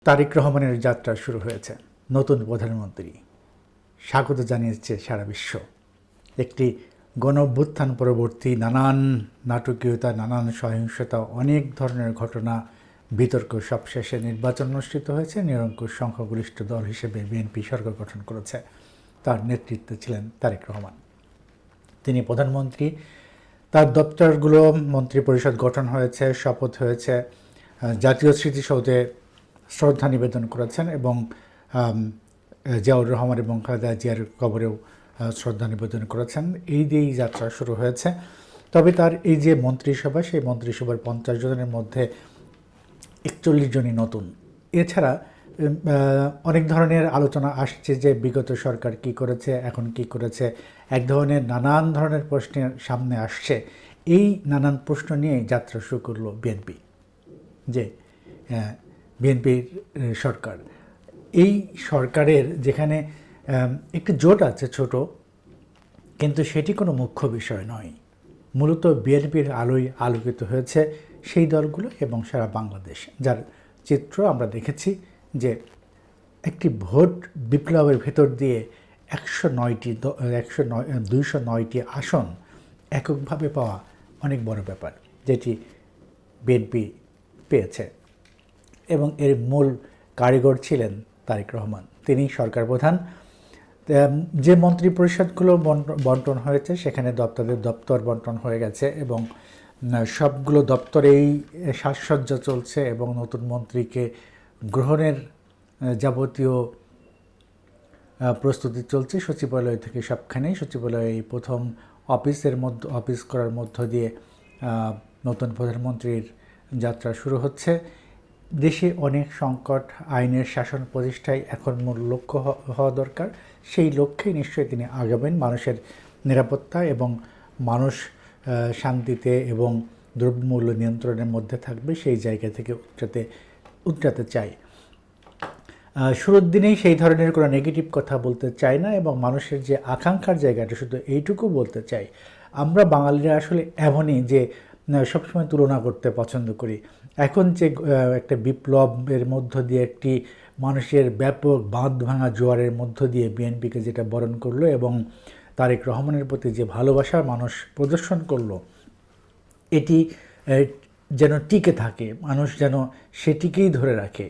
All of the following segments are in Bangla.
তারেক রহমানের যাত্রা শুরু হয়েছে। নতুন প্রধানমন্ত্রী স্বাগত জানিয়েছে সারা বিশ্ব। একটি গণঅভ্যুত্থান পরবর্তী নানান নাটকীয়তা, নানান সহিংসতা, অনেক ধরনের ঘটনা, বিতর্ক সবশেষে নির্বাচন অনুষ্ঠিত হয়েছে। নিরঙ্কুশ সংখ্যাগরিষ্ঠ দল হিসেবে বিএনপি সরকার গঠন করেছে। তার নেতৃত্বে ছিলেন তারেক রহমান। তিনি প্রধানমন্ত্রী। তার দপ্তরগুলো মন্ত্রিপরিষদ গঠন হয়েছে, শপথ হয়েছে, জাতীয় স্মৃতিসৌধে শ্রদ্ধা নিবেদন করেছেন এবং জিয়াউর রহমান এবং খালেদা জিয়ার কবরেও শ্রদ্ধা নিবেদন করেছেন। এই দিয়েই যাত্রা শুরু হয়েছে। তবে তার এই যে মন্ত্রিসভা, সেই মন্ত্রিসভার 50 জনের মধ্যে 41 জনই নতুন। এছাড়া অনেক ধরনের আলোচনা আসছে যে বিগত সরকার কি করেছে, এখন কি করেছে, এক ধরনের নানান ধরনের প্রশ্নের সামনে আসছে। এই নানান প্রশ্ন নিয়ে যাত্রা শুরু করলো বিএনপি, যে বিএনপির সরকার, এই সরকারের যেখানে একটি জোট আছে ছোট, কিন্তু সেটি কোনো মুখ্য বিষয় নয়। মূলত বিএনপির আলোয় আলোকিত হয়েছে সেই দলগুলো এবং সারা বাংলাদেশ, যার চিত্র আমরা দেখেছি যে একটি ভোট বিপ্লবের ভেতর দিয়ে 209টি আসন এককভাবে পাওয়া অনেক বড় ব্যাপার, যেটি বিএনপি পেয়েছে। এবং এর মূল কারিগর ছিলেন তারেক রহমান। তিনি সরকার প্রধান। যে মন্ত্রী পরিষদগুলো বন্টন হয়েছে, সেখানে দপ্তর বন্টন হয়ে গেছে এবং সবগুলো দপ্তরেই সাজসজ্জা চলছে এবং নতুন মন্ত্রীকে গ্রহণের যাবতীয় প্রস্তুতি চলছে। সচিবালয় থেকে সবখানেই, সচিবালয়ে এই প্রথম অফিস করার মধ্য দিয়ে নতুন প্রধানমন্ত্রীর যাত্রা শুরু হচ্ছে। দেশে অনেক সংকট, আইনের শাসন প্রতিষ্ঠায় এখন মূল লক্ষ্য হওয়া দরকার। সেই লক্ষ্যেই নিশ্চয়ই তিনি আগাবেন। মানুষের নিরাপত্তা এবং মানুষ শান্তিতে এবং দ্রব্যমূল্য নিয়ন্ত্রণের মধ্যে থাকবে, সেই জায়গা থেকে উতরাতে চাই। শুরুর দিনেই সেই ধরনের কোনো নেগেটিভ কথা বলতে চাই না এবং মানুষের যে আকাঙ্ক্ষার জায়গাটা, শুধু এইটুকু বলতে চাই, আমরা বাঙালিরা আসলে এমনই যে সবসময় তুলনা করতে পছন্দ করি। এখন যে একটা বিপ্লবের মধ্য দিয়ে একটি মানুষের ব্যাপক বাঁধ ভাঙা জোয়ারের মধ্য দিয়ে বিএনপিকে যেটা বরণ করলো এবং তারেক রহমানের প্রতি যে ভালোবাসা মানুষ প্রদর্শন করলো, এটি যেন টিকে থাকে, মানুষ যেন সেটিকেই ধরে রাখে।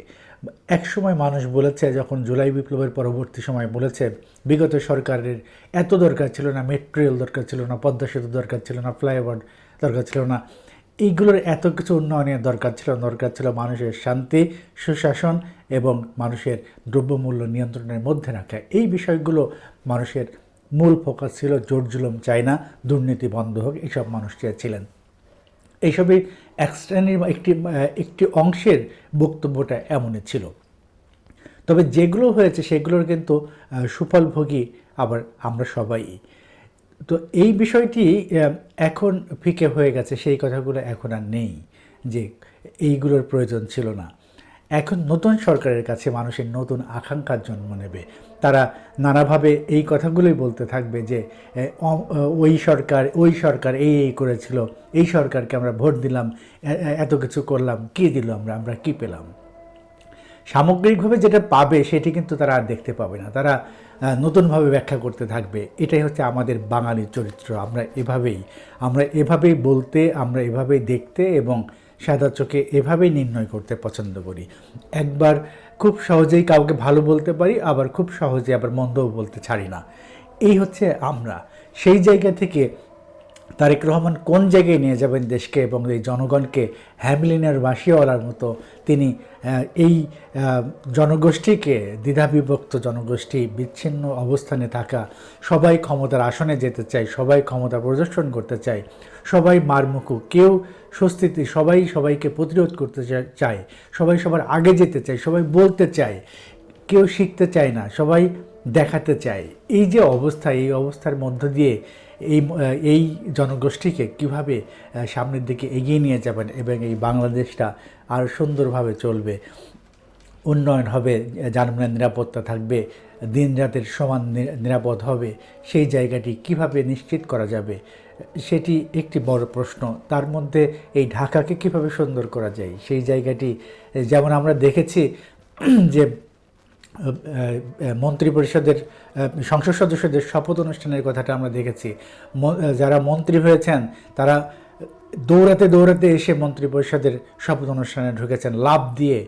একসময় মানুষ বলেছে, যখন জুলাই বিপ্লবের পরবর্তী সময় বলেছে, বিগত সরকারের এত দরকার ছিল না, মেট্রো রেল দরকার ছিল না, পদ্মা সেতু দরকার ছিল না, ফ্লাইওভার দরকার ছিল না, এইগুলোর এত কিছু উন্নয়নের দরকার ছিল মানুষের শান্তি, সুশাসন এবং মানুষের দ্রব্যমূল্য নিয়ন্ত্রণের মধ্যে রাখা। এই বিষয়গুলো মানুষের মূল ফোকাস ছিল। জোর জুলুম চাই না, দুর্নীতি বন্ধ হোক, এইসব মানুষ চেয়েছিলেন। এইসবই এক শ্রেণীর একটি অংশের বক্তব্যটা এমনই ছিল। তবে যেগুলো হয়েছে সেগুলোর কিন্তু সুফলভোগী আবার আমরা সবাই। তো এই বিষয়টি এখন ফিকে হয়ে গেছে, সেই কথাগুলো এখন আর নেই যে এইগুলোর প্রয়োজন ছিল না। এখন নতুন সরকারের কাছে মানুষের নতুন আকাঙ্ক্ষার জন্ম নেবে। তারা নানাভাবে এই কথাগুলোই বলতে থাকবে যে ওই সরকার এই করেছিল, এই সরকারকে আমরা ভোট দিলাম, এত কিছু করলাম, কী দিল আমরা কী পেলাম। সামগ্রিকভাবে যেটা পাবে সেটি কিন্তু তারা আর দেখতে পাবে না, তারা নতুনভাবে ব্যাখ্যা করতে থাকবে। এটাই হচ্ছে আমাদের বাঙালির চরিত্র। আমরা এভাবেই বলতে, আমরা এভাবেই দেখতে এবং সাদা চোখে এভাবেই নির্ণয় করতে পছন্দ করি। একবার খুব সহজেই কাউকে ভালো বলতে পারি, আবার খুব সহজে আবার মন্দও বলতে ছাড়ি না। এই হচ্ছে আমরা। সেই জায়গা থেকে তারেক রহমান কোন জায়গায় নিয়ে যাবেন দেশকে এবং এই জনগণকে, হ্যামিলিনের বাঁশিওয়ালার মতো তিনি এই জনগোষ্ঠীকে, দ্বিধাবিভক্ত জনগোষ্ঠী, বিচ্ছিন্ন অবস্থানে থাকা, সবাই ক্ষমতার আসনে যেতে চায়, সবাই ক্ষমতা প্রদর্শন করতে চায়, সবাই মারমুখো, কেউ স্বস্তিতে, সবাইকে প্রতিরোধ করতে চায়, সবাই সবার আগে যেতে চায়, সবাই বলতে চায়, কেউ শিখতে চায় না, সবাই দেখাতে চায়। এই যে অবস্থা, এই অবস্থার মধ্য দিয়ে এই জনগোষ্ঠীকে কিভাবে সামনের দিকে এগিয়ে নিয়ে যাবেন এবং এই বাংলাদেশটা আরও সুন্দরভাবে চলবে, উন্নয়ন হবে, যানবাহনের নিরাপত্তা থাকবে, দিন রাতের সমান নিরাপদ হবে, সেই জায়গাটি কিভাবে নিশ্চিত করা যাবে, সেটি একটি বড় প্রশ্ন। তার মধ্যে এই ঢাকাকে কিভাবে সুন্দর করা যায়, সেই জায়গাটি যেমন আমরা দেখেছি যে মন্ত্রিপরিষদের সংসদ সদস্যদের শপথ অনুষ্ঠানের কথাটা আমরা দেখেছি। যারা মন্ত্রী হয়েছেন তারা দৌড়াতে দৌড়াতে এসে মন্ত্রিপরিষদের শপথ অনুষ্ঠানে ঢুকেছেন, লাফ দিয়ে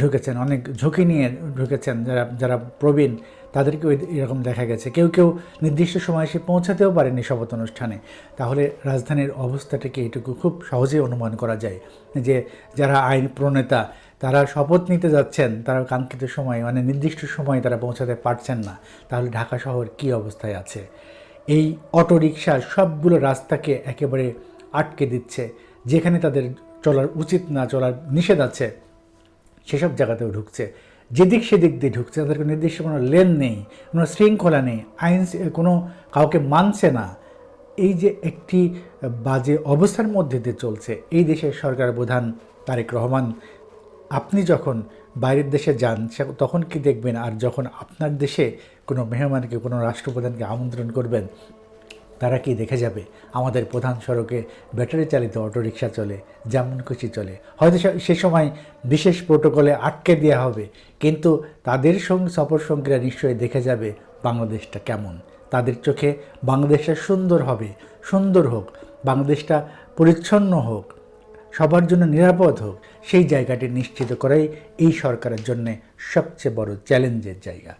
ঢুকেছেন, অনেক ঝুঁকি নিয়ে ঢুকেছেন। যারা প্রবীণ তাদেরকেও এরকম দেখা গেছে। কেউ কেউ নির্দিষ্ট সময় এসে পৌঁছাতেও পারেনি শপথ অনুষ্ঠানে। তাহলে রাজধানীর অবস্থাটাকে এটুকু খুব সহজেই অনুমান করা যায় যে যারা আইন প্রণেতা তারা শপথ নিতে যাচ্ছেন, তারা কাঙ্ক্ষিত সময় মানে নির্দিষ্ট সময়ে তারা পৌঁছাতে পারছেন না। তাহলে ঢাকা শহর কী অবস্থায় আছে? এই অটোরিকশা সবগুলো রাস্তাকে একেবারে আটকে দিচ্ছে। যেখানে তাদের চলার উচিত না, চলার নিষেধ আছে, সেসব জায়গাতেও ঢুকছে। যেদিক সেদিক দিয়ে ঢুকছে। তাদের নির্দিষ্ট কোনো লেন নেই, কোনো শৃঙ্খলা নেই, আইন কোনো কাউকে মানছে না। এই যে একটি বাজে অবস্থার মধ্যে দিয়ে চলছে এই দেশের সরকার প্রধান তারেক রহমান, আপনি যখন বাইরের দেশে যান তখন কি দেখবেন? আর যখন আপনার দেশে কোনো মেহমানকে, কোনো রাষ্ট্রপ্রধানকে আমন্ত্রণ করবেন, তারা কি দেখে যাবে আমাদের প্রধান সড়কে ব্যাটারি চালিত অটোরিকশা চলে, যেমন খুশি চলে। হয়তো সে সময় বিশেষ প্রোটোকলে আটকে দেওয়া হবে, কিন্তু তাদের সঙ্গে সফর সঙ্গীরা নিশ্চয়ই দেখে যাবে বাংলাদেশটা কেমন। তাদের চোখে বাংলাদেশটা সুন্দর হবে, সুন্দর হোক, বাংলাদেশটা পরিচ্ছন্ন হোক, সবার জন্য নিরাপদ হোক। সেই জায়গাটি নিশ্চিত করাই এই সরকারের জন্যে সবচেয়ে বড় চ্যালেঞ্জের জায়গা।